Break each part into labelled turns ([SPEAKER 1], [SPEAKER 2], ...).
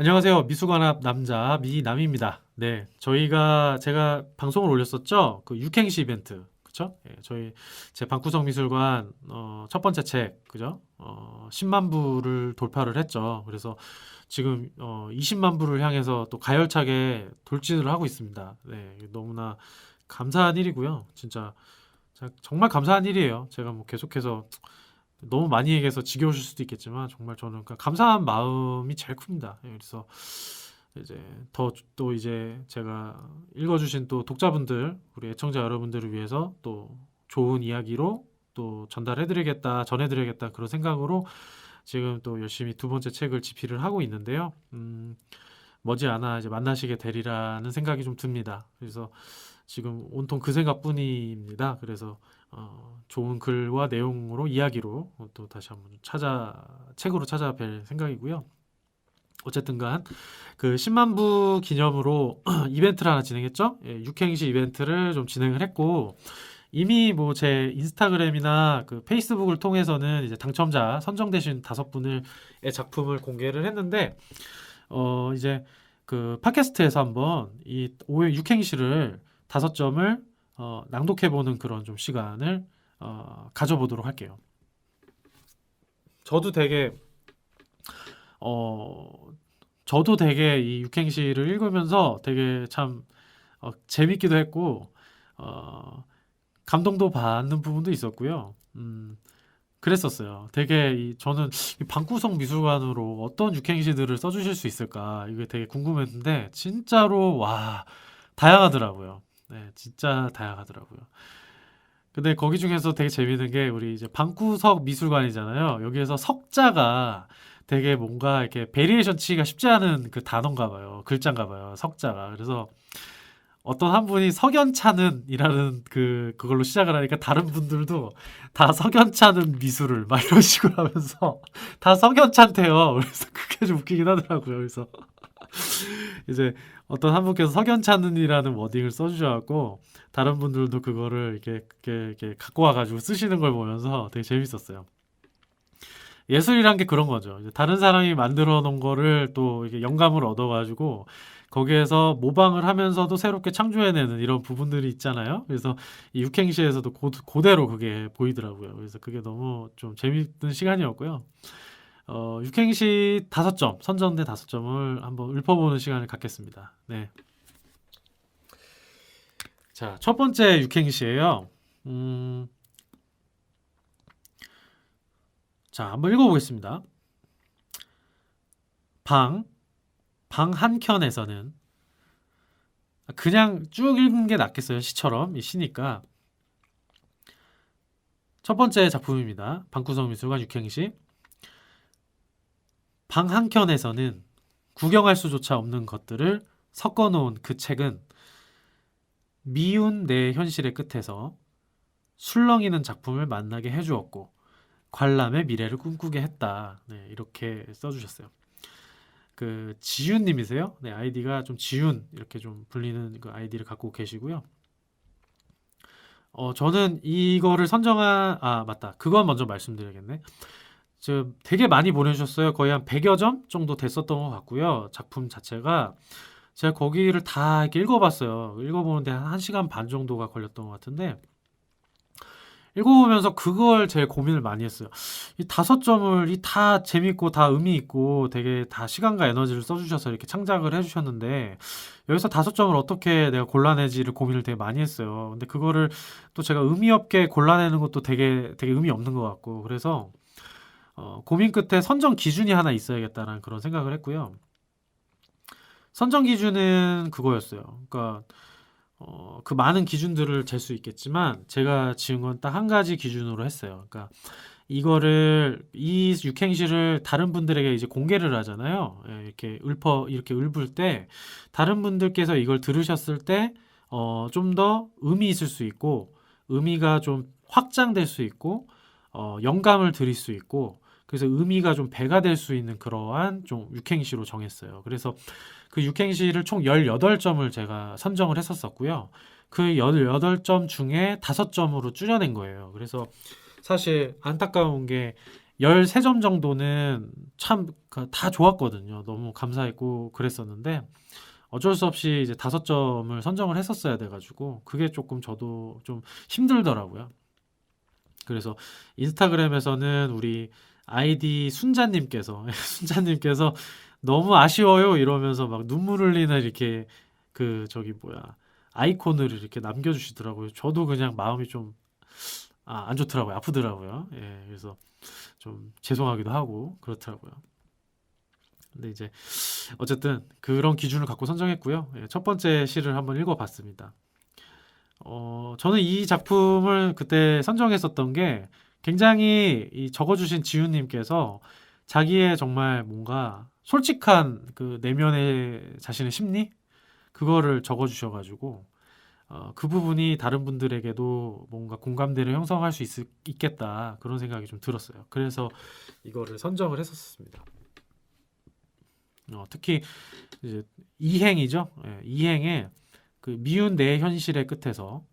[SPEAKER 1] 안녕하세요. 미수관합 남자 미남입니다. 네, 제가 방송을 올렸었죠. 그 육행시 이벤트, 그쵸? 예, 제 방구석 미술관 첫 번째 책, 그죠? 10만 부를 돌파를 했죠. 그래서 지금 20만 부를 향해서 또 가열차게 돌진을 하고 있습니다. 네, 너무나 감사한 일이고요. 진짜 정말 감사한 일이에요. 제가 뭐 계속해서 너무 많이 얘기해서 지겨우실 수도 있겠지만 정말 저는 감사한 마음이 제일 큽니다. 예, 그래서 이제 더 또 이제 제가 읽어주신 또 독자분들, 우리 애청자 여러분들을 위해서 또 좋은 이야기로 또 전달해드리겠다, 전해드리겠다 그런 생각으로 지금 또 열심히 두 번째 책을 집필을 하고 있는데요. 머지않아 이제 만나시게 되리라는 생각이 좀 듭니다. 그래서 지금 온통 그 생각뿐입니다. 그래서 좋은 글과 내용으로 이야기로 또 다시 한번 책으로 찾아뵐 생각이고요. 어쨌든 간 그 10만 부 기념으로 이벤트를 하나 진행했죠. 예, 육행시 이벤트를 좀 진행을 했고 이미 뭐 제 인스타그램이나 그 페이스북을 통해서는 이제 당첨자 선정되신 5분의 작품을 공개를 했는데 이제 그 팟캐스트에서 한번 이 오해 육행시를 5점을 낭독해보는 그런 좀 시간을 가져보도록 할게요. 저도 되게 어, 저도 되게 이 육행시를 읽으면서 되게 참 재밌기도 했고 어, 감동도 받는 부분도 있었고요. 그랬었어요. 저는 이 방구석 미술관으로 어떤 육행시들을 써주실 수 있을까 이게 되게 궁금했는데 진짜로 와 다양하더라고요. 네, 진짜 다양하더라고요. 근데 거기 중에서 되게 재밌는 게 우리 이제 방구석 미술관이잖아요. 여기에서 석자가 되게 뭔가 이렇게 베리에이션 치기가 쉽지 않은 그 단어인가 봐요. 글자인가 봐요. 석자가. 그래서 어떤 한 분이 석연차는 이라는 그걸로 시작을 하니까 다른 분들도 다 석연차는 미술을 막 이런 식으로 하면서 다 석연찮대요. 그래서 그게 좀 웃기긴 하더라고요. 그래서 이제 어떤 한 분께서 석연찮은이라는 워딩을 써주셔갖고 다른 분들도 그거를 이렇게 갖고 와가지고 쓰시는 걸 보면서 되게 재밌었어요. 예술이란 게 그런 거죠. 이제 다른 사람이 만들어 놓은 거를 또 이게 영감을 얻어가지고 거기에서 모방을 하면서도 새롭게 창조해내는 이런 부분들이 있잖아요. 그래서 이 육행시에서도 그대로 그게 보이더라고요. 그래서 그게 너무 좀 재밌는 시간이었고요. 육행시 5점, 선정된 5점을 한번 읊어보는 시간을 갖겠습니다. 네. 자, 첫 번째 육행시예요. 음, 자, 한번 읽어보겠습니다. 방, 방 한켠에서는 그냥 쭉 읽는 게 낫겠어요. 시처럼. 이 시니까. 첫 번째 작품입니다. 방구석 미술관 육행시. 방 한켠에서는 구경할 수조차 없는 것들을 섞어 놓은 그 책은 미운 내 현실의 끝에서 술렁이는 작품을 만나게 해주었고 관람의 미래를 꿈꾸게 했다. 네, 이렇게 써주셨어요. 그 지윤님이세요? 네, 아이디가 좀 지윤 이렇게 좀 불리는 그 아이디를 갖고 계시고요. 저는 이거를 맞다. 그건 먼저 말씀드려야겠네. 지금 되게 많이 보내주셨어요. 거의 한 100여 점 정도 됐었던 것 같고요. 작품 자체가 제가 거기를 다 이렇게 읽어봤어요. 읽어보는데 한 1시간 반 정도가 걸렸던 것 같은데 읽어보면서 그걸 제일 고민을 많이 했어요. 이 5점을 이 다 재밌고 다 의미 있고 되게 다 시간과 에너지를 써주셔서 이렇게 창작을 해주셨는데 여기서 5점을 어떻게 내가 골라내지를 고민을 되게 많이 했어요. 근데 그거를 또 제가 의미 없게 골라내는 것도 되게 의미 없는 것 같고 그래서 고민 끝에 선정 기준이 하나 있어야겠다는 그런 생각을 했고요. 선정 기준은 그거였어요. 그러니까 그 많은 기준들을 잴 수 있겠지만 제가 지은 건 딱 한 가지 기준으로 했어요. 그러니까 이 육행시를 다른 분들에게 이제 공개를 하잖아요. 예, 이렇게 읊을 때 다른 분들께서 이걸 들으셨을 때 좀 더 의미 있을 수 있고 의미가 좀 확장될 수 있고 영감을 드릴 수 있고 그래서 의미가 좀 배가 될 수 있는 그러한 좀 육행시로 정했어요. 그래서 그 육행시를 총 18점을 제가 선정을 했었었고요. 그 18점 중에 5점으로 줄여낸 거예요. 그래서 사실 안타까운 게 13점 정도는 참 다 좋았거든요. 너무 감사했고 그랬었는데 어쩔 수 없이 이제 5점을 선정을 했었어야 돼가지고 그게 조금 저도 좀 힘들더라고요. 그래서 인스타그램에서는 우리 아이디 순자님께서 순자님께서 너무 아쉬워요 이러면서 막 눈물 흘리는 이렇게 그 저기 뭐야 아이콘을 이렇게 남겨주시더라고요. 저도 그냥 마음이 좀 안 좋더라고요. 아프더라고요. 예, 그래서 좀 죄송하기도 하고 그렇더라고요. 근데 이제 어쨌든 그런 기준을 갖고 선정했고요. 예, 첫 번째 시를 한번 읽어봤습니다. 저는 이 작품을 그때 선정했었던 게 굉장히 이 적어주신 지훈님께서 자기의 정말 뭔가 솔직한 그 내면의 자신의 심리? 그거를 적어주셔가지고 그 부분이 다른 분들에게도 뭔가 공감대를 형성할 수 있겠다 그런 생각이 좀 들었어요. 그래서 이거를 선정을 했었습니다. 특히 이제 이행이죠. 예, 이행에 그 미운 내 현실의 끝에서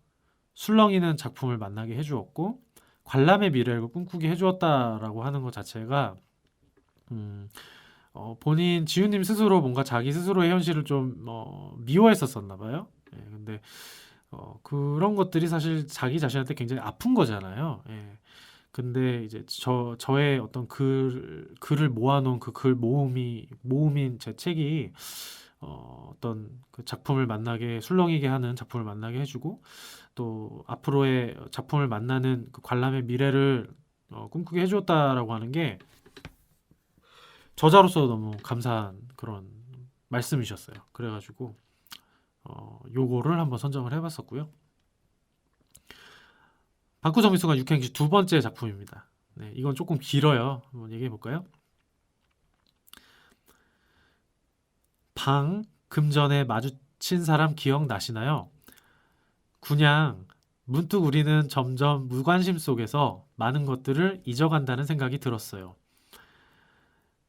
[SPEAKER 1] 술렁이는 작품을 만나게 해주었고 관람의 미래를 꿈꾸게 해주었다라고 하는 것 자체가 본인 지훈님 스스로 뭔가 자기 스스로의 현실을 좀 미워했었었나 봐요. 예, 근데 그런 것들이 사실 자기 자신한테 굉장히 아픈 거잖아요. 예. 근데 이제 저의 어떤 글을 모아놓은 그 글 모음인 제 책이 어떤 그 작품을 만나게 술렁이게 하는 작품을 만나게 해주고 또 앞으로의 작품을 만나는 그 관람의 미래를 꿈꾸게 해줬다라고 하는 게 저자로서 너무 감사한 그런 말씀이셨어요. 그래가지고 요거를 한번 선정을 해봤었고요. 방구석 미술관 육행시 두 번째 작품입니다. 네, 이건 조금 길어요. 한번 얘기해 볼까요? 금전에 마주친 사람 기억나시나요? 그냥 문득 우리는 점점 무관심 속에서 많은 것들을 잊어간다는 생각이 들었어요.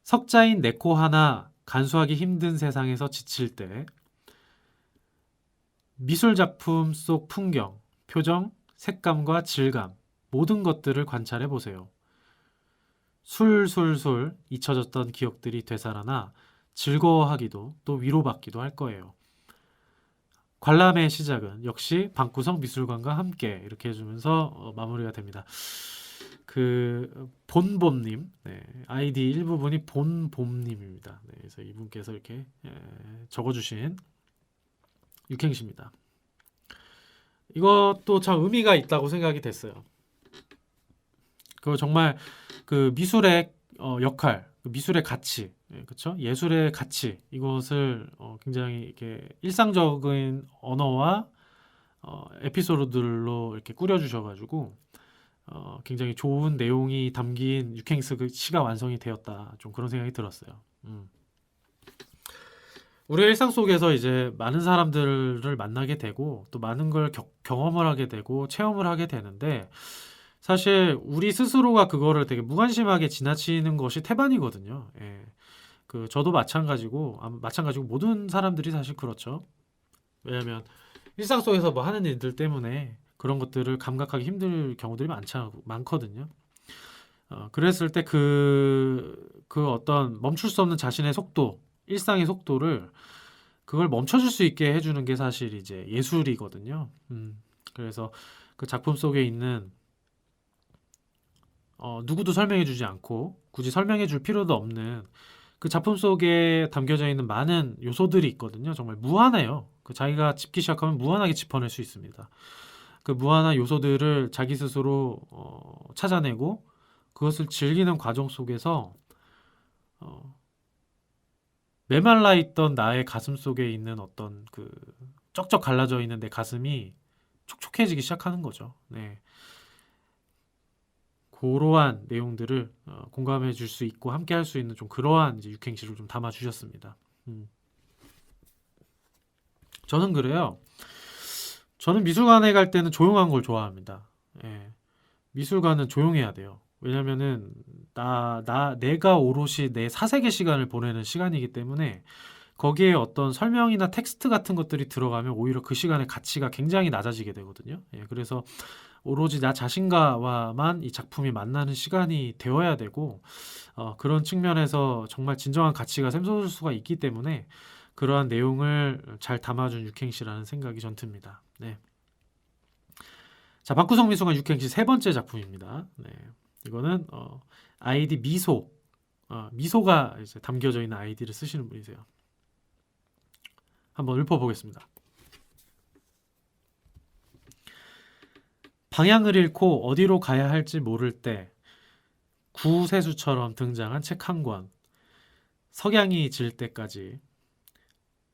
[SPEAKER 1] 석자인 내 코 하나 간수하기 힘든 세상에서 지칠 때 미술 작품 속 풍경, 표정, 색감과 질감 모든 것들을 관찰해 보세요. 술술술 잊혀졌던 기억들이 되살아나 즐거워하기도 또 위로받기도 할 거예요. 관람의 시작은 역시 방구석 미술관과 함께 이렇게 해주면서 마무리가 됩니다. 그 본봄님 네, 아이디 일부분이 본봄님입니다. 네, 그래서 이분께서 이렇게 적어주신 육행시입니다. 이것도 참 의미가 있다고 생각이 됐어요. 그 정말 그 미술의 역할, 그 미술의 가치, 그렇죠? 예술의 가치 이것을 굉장히 이렇게 일상적인 언어와 에피소드들로 이렇게 꾸려주셔가지고 굉장히 좋은 내용이 담긴 육행스 그 시가 완성이 되었다. 좀 그런 생각이 들었어요. 우리 일상 속에서 이제 많은 사람들을 만나게 되고 또 많은 걸 경험을 하게 되고 체험을 하게 되는데 사실 우리 스스로가 그거를 되게 무관심하게 지나치는 것이 태반이거든요. 예. 그 저도 마찬가지고 모든 사람들이 사실 그렇죠. 왜냐하면 일상 속에서 뭐 하는 일들 때문에 그런 것들을 감각하기 힘들 경우들이 많거든요. 그랬을 때 그 어떤 멈출 수 없는 자신의 속도, 일상의 속도를 그걸 멈춰줄 수 있게 해주는 게 사실 이제 예술이거든요. 그래서 그 작품 속에 있는 누구도 설명해주지 않고 굳이 설명해줄 필요도 없는 그 작품 속에 담겨져 있는 많은 요소들이 있거든요. 정말 무한해요. 그 자기가 짚기 시작하면 무한하게 짚어낼 수 있습니다. 그 무한한 요소들을 자기 스스로 찾아내고 그것을 즐기는 과정 속에서 메말라 있던 나의 가슴 속에 있는 어떤 그 쩍쩍 갈라져 있는 내 가슴이 촉촉해지기 시작하는 거죠. 네. 그러한 내용들을 공감해 줄 수 있고 함께 할 수 있는 좀 그러한 이제 육행시를 좀 담아 주셨습니다. 저는 그래요. 저는 미술관에 갈 때는 조용한 걸 좋아합니다. 예. 미술관은 조용해야 돼요. 왜냐면은 내가 오롯이 내 사색의 시간을 보내는 시간이기 때문에 거기에 어떤 설명이나 텍스트 같은 것들이 들어가면 오히려 그 시간의 가치가 굉장히 낮아지게 되거든요. 예, 그래서 오로지 나 자신과만 이 작품이 만나는 시간이 되어야 되고 그런 측면에서 정말 진정한 가치가 샘솟을 수가 있기 때문에 그러한 내용을 잘 담아준 육행시라는 생각이 전 듭니다. 네. 자, 방구석 미술관 육행시 세 번째 작품입니다. 네. 이거는 아이디 미소, 미소가 이제 담겨져 있는 아이디를 쓰시는 분이세요. 한번 읊어보겠습니다. 방향을 잃고 어디로 가야 할지 모를 때 구세주처럼 등장한 책 한 권, 석양이 질 때까지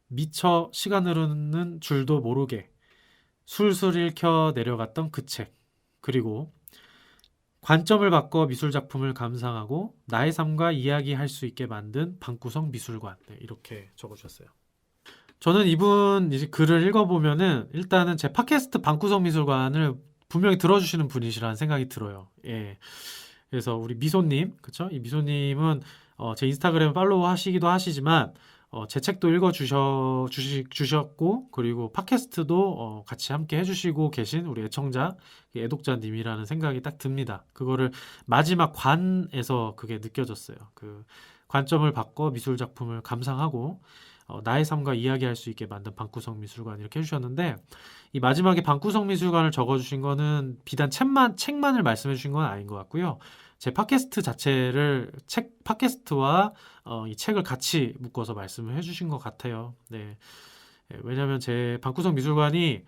[SPEAKER 1] 미처 시간 흐르는 줄도 모르게 술술 읽혀 내려갔던 그 책, 그리고 관점을 바꿔 미술 작품을 감상하고 나의 삶과 이야기할 수 있게 만든 방구석 미술관. 네, 이렇게 적어주셨어요. 저는 이분 이제 글을 읽어보면은 일단은 제 팟캐스트 방구석 미술관을 분명히 들어주시는 분이시라는 생각이 들어요. 예. 그래서 우리 미소님, 그쵸? 이 미소님은 제 인스타그램 팔로우 하시기도 하시지만 제 책도 주셨고, 그리고 팟캐스트도 같이 함께 해주시고 계신 우리 애청자, 애독자님이라는 생각이 딱 듭니다. 그거를 마지막 관에서 그게 느껴졌어요. 그 관점을 바꿔 미술 작품을 감상하고 나의 삶과 이야기할 수 있게 만든 방구석 미술관 이렇게 해주셨는데, 이 마지막에 방구석 미술관을 적어주신 거는 비단 책만을 말씀해 주신 건 아닌 것 같고요. 제 팟캐스트 자체를 팟캐스트와 이 책을 같이 묶어서 말씀을 해주신 것 같아요. 네. 왜냐하면 제 방구석 미술관이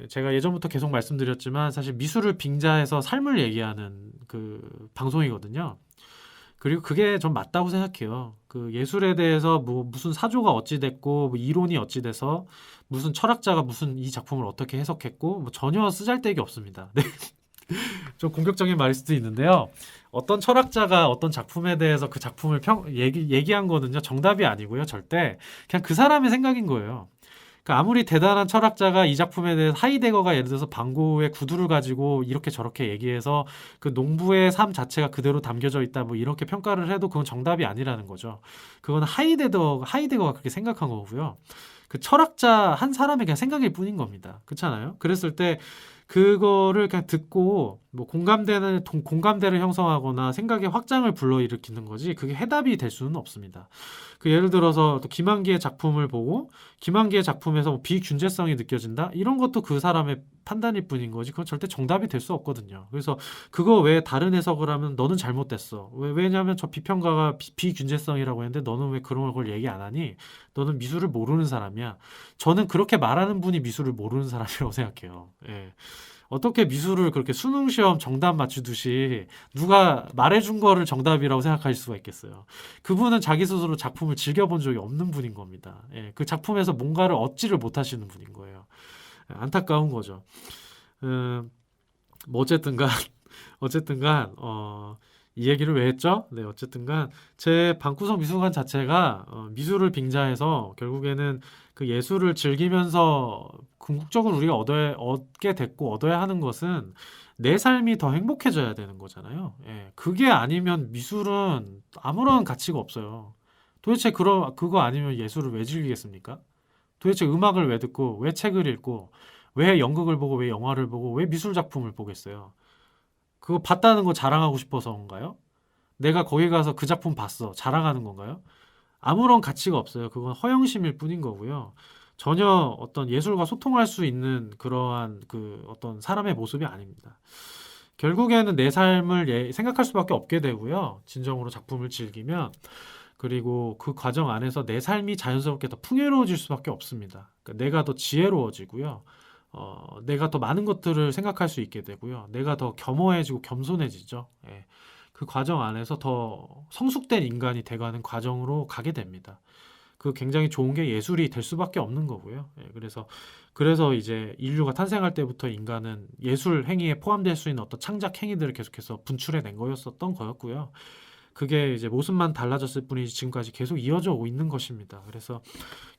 [SPEAKER 1] 제가 예전부터 계속 말씀드렸지만 사실 미술을 빙자해서 삶을 얘기하는 그 방송이거든요. 그리고 그게 좀 맞다고 생각해요. 그 예술에 대해서 뭐 무슨 사조가 어찌 됐고 뭐 이론이 어찌 돼서 무슨 철학자가 무슨 이 작품을 어떻게 해석했고 뭐 전혀 쓰잘데기 없습니다. 네. 좀 공격적인 말일 수도 있는데요. 어떤 철학자가 어떤 작품에 대해서 그 작품을 얘기한 거는요, 정답이 아니고요, 절대. 그냥 그 사람의 생각인 거예요. 그러니까 아무리 대단한 철학자가 이 작품에 대해서 하이데거가 예를 들어서 방고의 구두를 가지고 이렇게 저렇게 얘기해서 그 농부의 삶 자체가 그대로 담겨져 있다 뭐 이렇게 평가를 해도 그건 정답이 아니라는 거죠. 그건 하이데거가 그렇게 생각한 거고요. 그 철학자 한 사람의 그냥 생각일 뿐인 겁니다. 그렇잖아요? 그랬을 때 그거를 그냥 듣고 뭐 공감대를 형성하거나 생각의 확장을 불러일으키는 거지 그게 해답이 될 수는 없습니다. 그 예를 들어서 또 김한기의 작품을 보고 김한기의 작품에서 뭐 비균재성이 느껴진다? 이런 것도 그 사람의 판단일 뿐인 거지 그건 절대 정답이 될 수 없거든요. 그래서 그거 왜 다른 해석을 하면 너는 잘못됐어. 왜냐하면 저 비평가가 비균재성이라고 했는데 너는 왜 그런 걸 얘기 안 하니? 너는 미술을 모르는 사람이야. 저는 그렇게 말하는 분이 미술을 모르는 사람이라고 생각해요. 예. 어떻게 미술을 그렇게 수능 시험 정답 맞추듯이 누가 말해준 거를 정답이라고 생각할 수가 있겠어요. 그분은 자기 스스로 작품을 즐겨본 적이 없는 분인 겁니다. 예, 그 작품에서 뭔가를 얻지를 못하시는 분인 거예요. 예, 안타까운 거죠. 뭐 어쨌든간 이 얘기를 왜 했죠? 네, 어쨌든간 제 방구석 미술관 자체가 미술을 빙자해서 결국에는 그 예술을 즐기면서 궁극적으로 우리가 얻게 됐고 얻어야 하는 것은 내 삶이 더 행복해져야 되는 거잖아요. 예, 그게 아니면 미술은 아무런 가치가 없어요. 도대체 그거 아니면 예술을 왜 즐기겠습니까? 도대체 음악을 왜 듣고 왜 책을 읽고 왜 연극을 보고 왜 영화를 보고 왜 미술 작품을 보겠어요? 그거 봤다는 거 자랑하고 싶어서인가요? 내가 거기 가서 그 작품 봤어. 자랑하는 건가요? 아무런 가치가 없어요. 그건 허영심일 뿐인 거고요. 전혀 어떤 예술과 소통할 수 있는 그러한 그 어떤 사람의 모습이 아닙니다. 결국에는 내 삶을 생각할 수밖에 없게 되고요. 진정으로 작품을 즐기면 그리고 그 과정 안에서 내 삶이 자연스럽게 더 풍요로워질 수밖에 없습니다. 그러니까 내가 더 지혜로워지고요. 내가 더 많은 것들을 생각할 수 있게 되고요. 내가 더 겸허해지고 겸손해지죠. 예. 그 과정 안에서 더 성숙된 인간이 돼가는 과정으로 가게 됩니다. 그 굉장히 좋은 게 예술이 될 수밖에 없는 거고요. 예, 그래서 이제 인류가 탄생할 때부터 인간은 예술 행위에 포함될 수 있는 어떤 창작 행위들을 계속해서 분출해낸 거였었던 거였고요. 그게 이제 모습만 달라졌을 뿐이지 지금까지 계속 이어져 오고 있는 것입니다. 그래서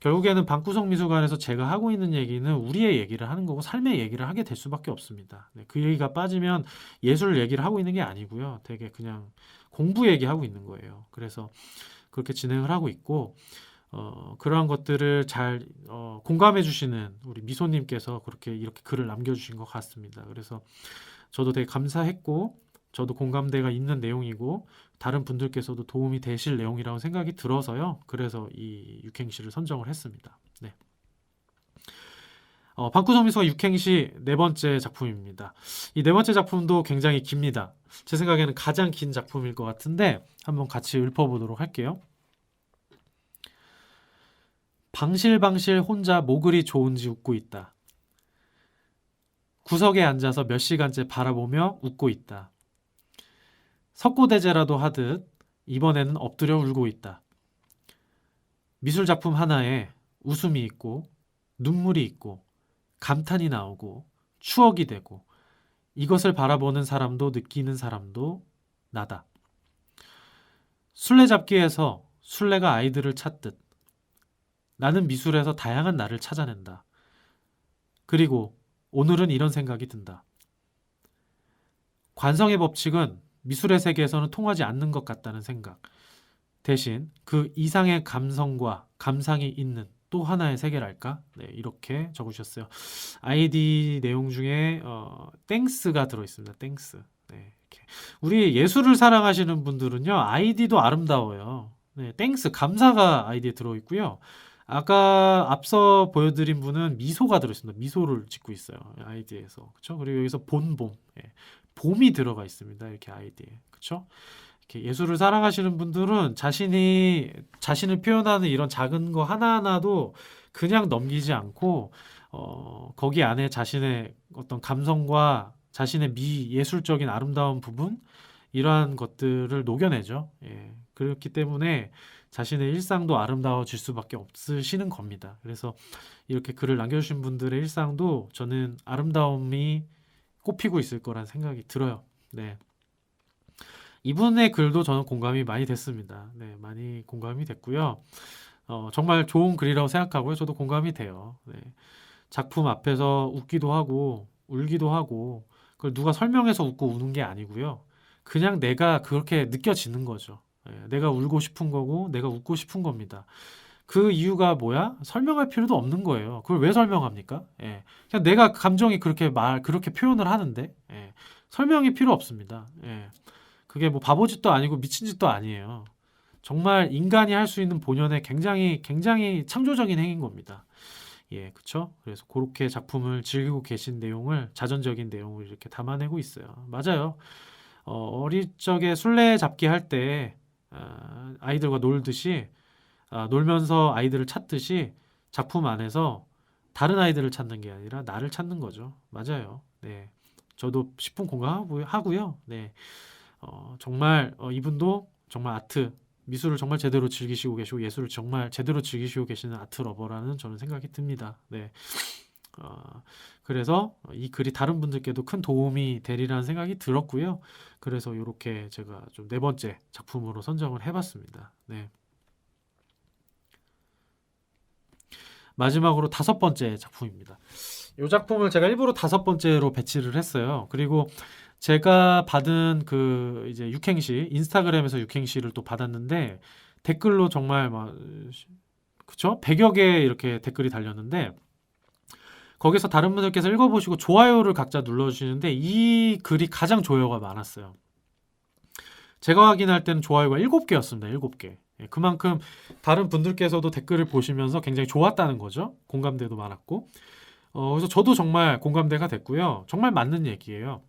[SPEAKER 1] 결국에는 방구석 미술관에서 제가 하고 있는 얘기는 우리의 얘기를 하는 거고 삶의 얘기를 하게 될 수밖에 없습니다. 네, 그 얘기가 빠지면 예술 얘기를 하고 있는 게 아니고요. 되게 그냥 공부 얘기하고 있는 거예요. 그래서 그렇게 진행을 하고 있고 그러한 것들을 잘 공감해 주시는 우리 미소님께서 그렇게 이렇게 글을 남겨주신 것 같습니다. 그래서 저도 되게 감사했고 저도 공감대가 있는 내용이고 다른 분들께서도 도움이 되실 내용이라고 생각이 들어서요. 그래서 이 육행시를 선정을 했습니다. 네. 방구석 미소가 육행시 네 번째 작품입니다. 이 네 번째 작품도 굉장히 깁니다. 제 생각에는 가장 긴 작품일 것 같은데 한번 같이 읊어보도록 할게요. 방실방실 혼자 뭐 그리 좋은지 웃고 있다. 구석에 앉아서 몇 시간째 바라보며 웃고 있다. 석고대죄라도 하듯 이번에는 엎드려 울고 있다. 미술 작품 하나에 웃음이 있고 눈물이 있고 감탄이 나오고 추억이 되고 이것을 바라보는 사람도 느끼는 사람도 나다. 술래잡기에서 술래가 아이들을 찾듯 나는 미술에서 다양한 나를 찾아낸다. 그리고 오늘은 이런 생각이 든다. 관성의 법칙은 미술의 세계에서는 통하지 않는 것 같다는 생각. 대신 그 이상의 감성과 감상이 있는 또 하나의 세계랄까? 네, 이렇게 적으셨어요. 아이디 내용 중에 땡스가 들어있습니다. 땡스. 네, 이렇게. 우리 예술을 사랑하시는 분들은요, 아이디도 아름다워요. 네, 땡스 감사가 아이디에 들어있고요. 아까 앞서 보여드린 분은 미소가 들어있습니다. 미소를 짓고 있어요. 아이디에서. 그쵸? 그리고 여기서 본봄. 예, 봄이 들어가 있습니다. 이렇게 아이디에. 그쵸? 이렇게 예술을 사랑하시는 분들은 자신을 표현하는 이런 작은 거 하나하나도 그냥 넘기지 않고 거기 안에 자신의 어떤 감성과 자신의 예술적인 아름다운 부분 이러한 것들을 녹여내죠. 예. 그렇기 때문에 자신의 일상도 아름다워질 수밖에 없으시는 겁니다. 그래서 이렇게 글을 남겨주신 분들의 일상도 저는 아름다움이 꽃피고 있을 거란 생각이 들어요. 네. 이분의 글도 저는 공감이 많이 됐습니다. 네, 많이 공감이 됐고요. 정말 좋은 글이라고 생각하고요. 저도 공감이 돼요. 네. 작품 앞에서 웃기도 하고 울기도 하고 그걸 누가 설명해서 웃고 우는 게 아니고요. 그냥 내가 그렇게 느껴지는 거죠. 예, 내가 울고 싶은 거고 내가 웃고 싶은 겁니다. 그 이유가 뭐야? 설명할 필요도 없는 거예요. 그걸 왜 설명합니까? 예, 그냥 내가 감정이 그렇게 표현을 하는데 예, 설명이 필요 없습니다. 예. 그게 뭐 바보짓도 아니고 미친 짓도 아니에요. 정말 인간이 할 수 있는 본연의 굉장히 굉장히 창조적인 행위인 겁니다. 예, 그쵸? 그래서 그렇게 작품을 즐기고 계신 내용을 자전적인 내용을 이렇게 담아내고 있어요. 맞아요. 어릴 적에 술래잡기 할 때 아이들과 놀듯이 놀면서 아이들을 찾듯이 작품 안에서 다른 아이들을 찾는 게 아니라 나를 찾는 거죠. 맞아요. 네, 저도 10분 공감하고요. 네. 정말 이분도 정말 미술을 정말 제대로 즐기시고 계시고 예술을 정말 제대로 즐기시고 계시는 아트 러버라는 저는 생각이 듭니다. 네. 그래서 이 글이 다른 분들께도 큰 도움이 되리라는 생각이 들었고요. 그래서 이렇게 제가 좀 네 번째 작품으로 선정을 해봤습니다. 네. 마지막으로 다섯 번째 작품입니다. 이 작품을 제가 일부러 다섯 번째로 배치를 했어요. 그리고 제가 받은 그 이제 육행시 인스타그램에서 육행시를 또 받았는데 댓글로 정말 막 그쵸? 100여 개 이렇게 댓글이 달렸는데 거기서 다른 분들께서 읽어보시고 좋아요를 각자 눌러주시는데 이 글이 가장 좋아요가 많았어요. 제가 확인할 때는 좋아요가 7개였습니다. 7개. 예, 그만큼 다른 분들께서도 댓글을 보시면서 굉장히 좋았다는 거죠. 공감대도 많았고. 그래서 저도 정말 공감대가 됐고요. 정말 맞는 얘기예요.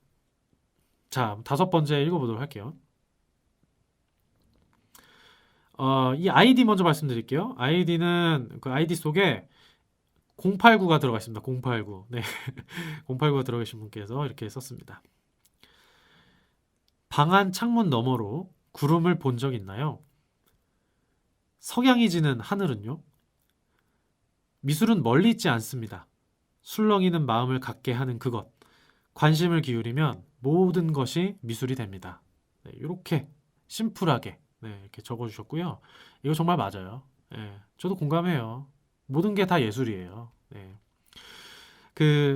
[SPEAKER 1] 자, 다섯 번째 읽어보도록 할게요. 이 아이디 먼저 말씀드릴게요. 아이디는 그 아이디 속에 089가 들어가 있습니다. 089. 네. 089가 들어가 계신 분께서 이렇게 썼습니다. 방안 창문 너머로 구름을 본 적 있나요? 석양이 지는 하늘은요? 미술은 멀리 있지 않습니다. 술렁이는 마음을 갖게 하는 그것. 관심을 기울이면 모든 것이 미술이 됩니다. 네, 이렇게 심플하게 네, 이렇게 적어주셨고요. 이거 정말 맞아요. 네, 저도 공감해요. 모든 게 다 예술이에요. 네.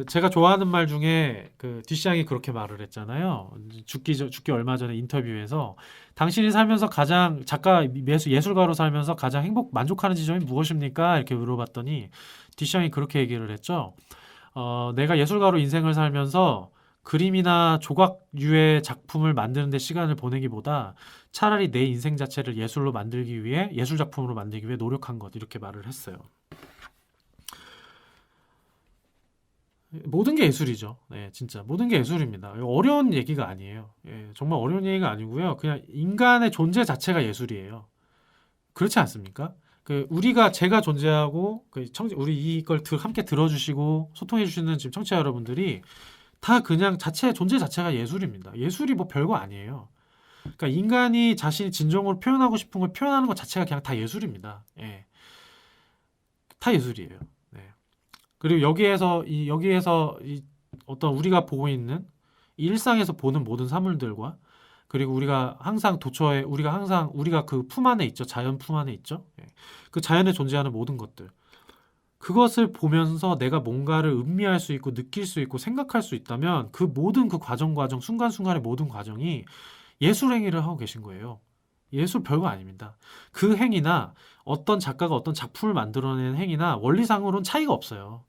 [SPEAKER 1] 제가 좋아하는 말 중에 그 뒷시장이 그렇게 말을 했잖아요. 죽기 얼마 전에 인터뷰에서 당신이 살면서 가장 예술가로 살면서 가장 만족하는 지점이 무엇입니까? 이렇게 물어봤더니 뒷시장이 그렇게 얘기를 했죠. 내가 예술가로 인생을 살면서 그림이나 조각류의 작품을 만드는 데 시간을 보내기보다 차라리 내 인생 자체를 예술 작품으로 만들기 위해 노력한 것, 이렇게 말을 했어요. 모든 게 예술이죠. 네, 진짜 모든 게 예술입니다. 어려운 얘기가 아니에요. 예, 정말 어려운 얘기가 아니고요. 그냥 인간의 존재 자체가 예술이에요. 그렇지 않습니까? 제가 존재하고 우리 이걸 함께 들어주시고 소통해 주시는 지금 청취자 여러분들이 다 그냥 존재 자체가 예술입니다. 예술이 뭐 별거 아니에요. 그러니까 인간이 자신이 진정으로 표현하고 싶은 걸 표현하는 것 자체가 그냥 다 예술입니다. 예, 다 예술이에요. 네. 그리고 여기에서 어떤 우리가 보고 있는 이 일상에서 보는 모든 사물들과, 그리고 우리가 그 품 안에 있죠. 자연 품 안에 있죠. 예. 그 자연에 존재하는 모든 것들. 그것을 보면서 내가 뭔가를 음미할 수 있고 느낄 수 있고 생각할 수 있다면 그 모든 그 과정 순간순간의 모든 과정이 예술 행위를 하고 계신 거예요. 예술 별거 아닙니다. 그 행위나 어떤 작가가 어떤 작품을 만들어낸 행위나 원리상으로는 차이가 없어요.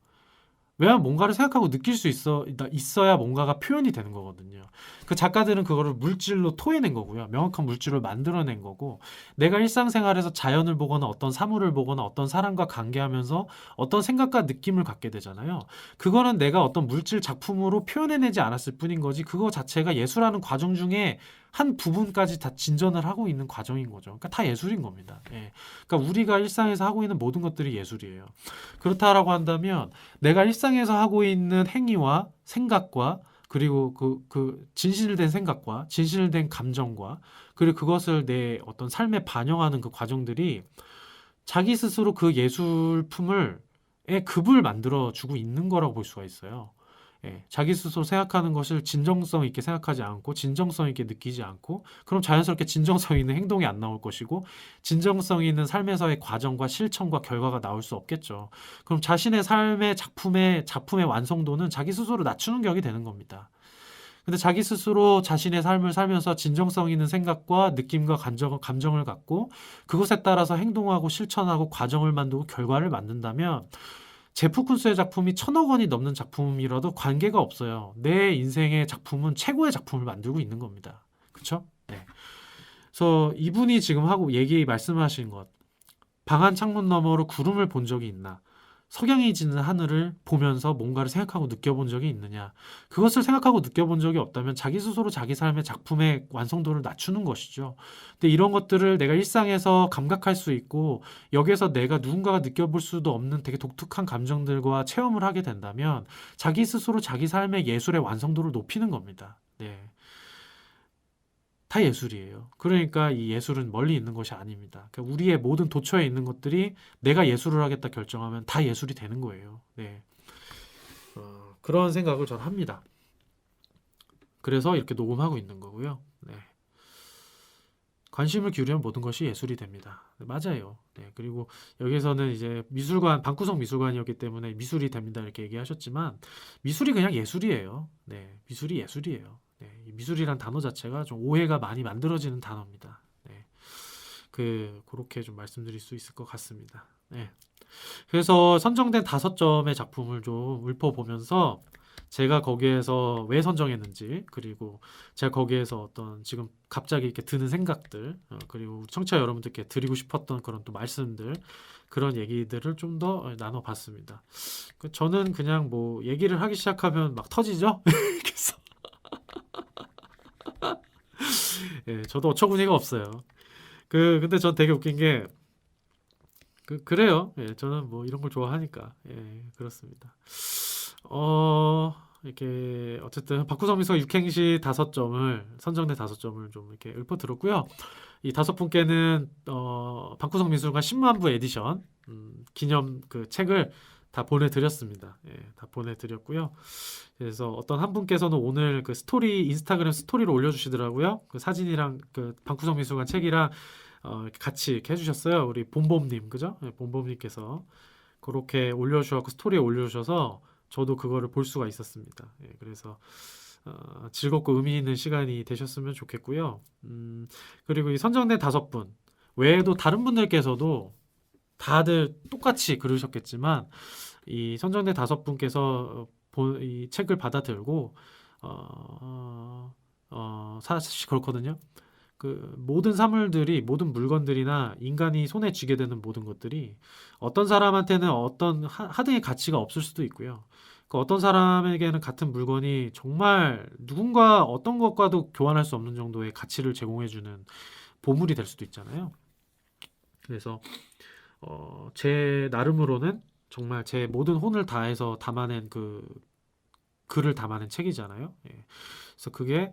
[SPEAKER 1] 왜냐하면 뭔가를 생각하고 느낄 수 있어야 뭔가가 표현이 되는 거거든요. 그 작가들은 그거를 물질로 토해낸 거고요. 명확한 물질로 만들어낸 거고, 내가 일상생활에서 자연을 보거나 어떤 사물을 보거나 어떤 사람과 관계하면서 어떤 생각과 느낌을 갖게 되잖아요. 그거는 내가 어떤 물질 작품으로 표현해내지 않았을 뿐인 거지, 그거 자체가 예술하는 과정 중에 한 부분까지 다 진전을 하고 있는 과정인 거죠. 그러니까 다 예술인 겁니다. 예. 그러니까 우리가 일상에서 하고 있는 모든 것들이 예술이에요. 그렇다라고 한다면 내가 일상에서 하고 있는 행위와 생각과, 그리고 진실된 생각과 진실된 감정과, 그리고 그것을 내 어떤 삶에 반영하는 그 과정들이 자기 스스로 그 예술품을 급을 만들어 주고 있는 거라고 볼 수가 있어요. 예, 자기 스스로 생각하는 것을 진정성 있게 생각하지 않고 진정성 있게 느끼지 않고, 그럼 자연스럽게 진정성 있는 행동이 안 나올 것이고, 진정성 있는 삶에서의 과정과 실천과 결과가 나올 수 없겠죠. 그럼 자신의 삶의 작품의 완성도는 자기 스스로 낮추는 격이 되는 겁니다. 근데 자기 스스로 자신의 삶을 살면서 진정성 있는 생각과 느낌과 감정을 갖고 그것에 따라서 행동하고 실천하고 과정을 만들고 결과를 만든다면, 제프 쿤스의 작품이 1,000억 원이 넘는 작품이라도 관계가 없어요. 내 인생의 작품은 최고의 작품을 만들고 있는 겁니다. 그쵸? 네. 그래서 이분이 지금 말씀하신 것, 방한 창문 너머로 구름을 본 적이 있나? 석양이 지는 하늘을 보면서 뭔가를 생각하고 느껴본 적이 있느냐? 그것을 생각하고 느껴본 적이 없다면 자기 스스로 자기 삶의 작품의 완성도를 낮추는 것이죠. 근데 이런 것들을 내가 일상에서 감각할 수 있고, 여기에서 내가 누군가가 느껴볼 수도 없는 되게 독특한 감정들과 체험을 하게 된다면 자기 스스로 자기 삶의 예술의 완성도를 높이는 겁니다. 네. 다 예술이에요. 그러니까 이 예술은 멀리 있는 것이 아닙니다. 그러니까 우리의 모든 도처에 있는 것들이 내가 예술을 하겠다 결정하면 다 예술이 되는 거예요. 네. 그런 생각을 전 합니다. 그래서 이렇게 녹음하고 있는 거고요. 네. 관심을 기울이면 모든 것이 예술이 됩니다. 네, 맞아요. 네. 그리고 여기서는 이제 방구석 미술관이었기 때문에 미술이 됩니다, 이렇게 얘기하셨지만, 미술이 그냥 예술이에요. 네. 미술이 예술이에요. 네. 이 미술이란 단어 자체가 좀 오해가 많이 만들어지는 단어입니다. 네. 그렇게 좀 말씀드릴 수 있을 것 같습니다. 네. 그래서 선정된 5점의 작품을 좀 읊어보면서 제가 거기에서 왜 선정했는지, 그리고 제가 거기에서 어떤 지금 갑자기 이렇게 드는 생각들, 그리고 청취자 여러분들께 드리고 싶었던 그런 또 말씀들, 그런 얘기들을 좀 더 나눠봤습니다. 저는 그냥 뭐 얘기를 하기 시작하면 막 터지죠? 그래서 예, 저도 어처구니가 없어요. 근데 전 되게 웃긴 게, 그래요. 예, 저는 뭐 이런 걸 좋아하니까. 예, 그렇습니다. 이렇게, 어쨌든, 박구성 미소가 육행시 5점을, 선정된 5점을 좀 이렇게 읊어드렸고요. 이 5분께는, 박구성 미술관 10만 부 에디션, 기념 그 책을 다 보내드렸습니다. 예, 다 보내드렸고요. 그래서 어떤 한 분께서는 오늘 인스타그램 스토리로 올려주시더라고요. 그 사진이랑 그 방구석 미술관 책이랑 이렇게 같이 이렇게 해주셨어요. 우리 봄봄님, 그죠? 네, 봄봄님께서 그렇게 올려주셔서 스토리에 올려주셔서 저도 그거를 볼 수가 있었습니다. 예, 그래서 즐겁고 의미 있는 시간이 되셨으면 좋겠고요. 그리고 이 선정된 5분 외에도 다른 분들께서도 다들 똑같이 그러셨겠지만 이 선정된 5분께서 이 책을 받아들고 사실 그렇거든요. 그 모든 사물들이 모든 물건들이나 인간이 손에 쥐게 되는 모든 것들이 어떤 사람한테는 어떤 하등의 가치가 없을 수도 있고요. 그 어떤 사람에게는 같은 물건이 정말 누군가 어떤 것과도 교환할 수 없는 정도의 가치를 제공해주는 보물이 될 수도 있잖아요. 그래서 제 나름으로는 정말 제 모든 혼을 다해서 담아낸 그 글을 담아낸 책이잖아요. 예. 그래서 그게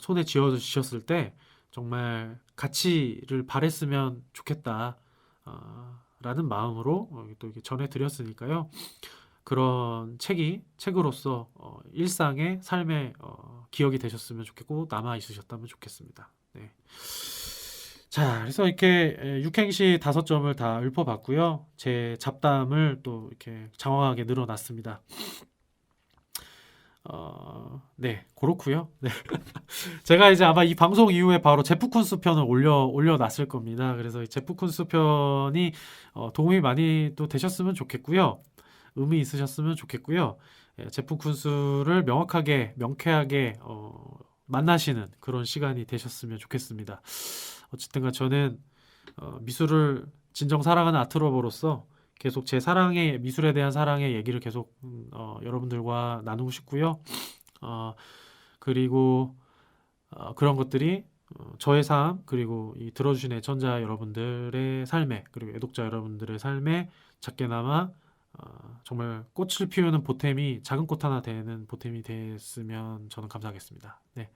[SPEAKER 1] 손에 쥐어주셨을 때 정말 가치를 바랬으면 좋겠다 라는 마음으로 또 이렇게 전해드렸으니까요. 그런 책으로서 일상의 삶의 기억이 되셨으면 좋겠고 남아 있으셨다면 좋겠습니다. 네. 자, 그래서 이렇게 육행시 5점을 다 읊어봤고요. 제 잡담을 또 이렇게 장황하게 늘어놨습니다. 네, 그렇고요. 네. 제가 이제 아마 이 방송 이후에 바로 제프쿤스 편을 올려놨을 겁니다. 그래서 이 제프쿤스 편이 도움이 많이 또 되셨으면 좋겠고요. 의미 있으셨으면 좋겠고요. 예, 제프쿤스를 명쾌하게 만나시는 그런 시간이 되셨으면 좋겠습니다. 어쨌든간 저는 미술을 진정 사랑하는 아트러버로서 계속 제 미술에 대한 사랑의 얘기를 계속 여러분들과 나누고 싶고요. 그리고 그런 것들이 저의 삶 그리고 이 들어주신 애청자 여러분들의 삶에 그리고 애독자 여러분들의 삶에 작게나마 정말 꽃을 피우는 보탬이 작은 꽃 하나 되는 보탬이 됐으면 저는 감사하겠습니다. 네.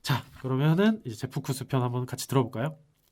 [SPEAKER 1] 자, 그러면은 이제 제프쿠스 편 한번 같이 들어볼까요?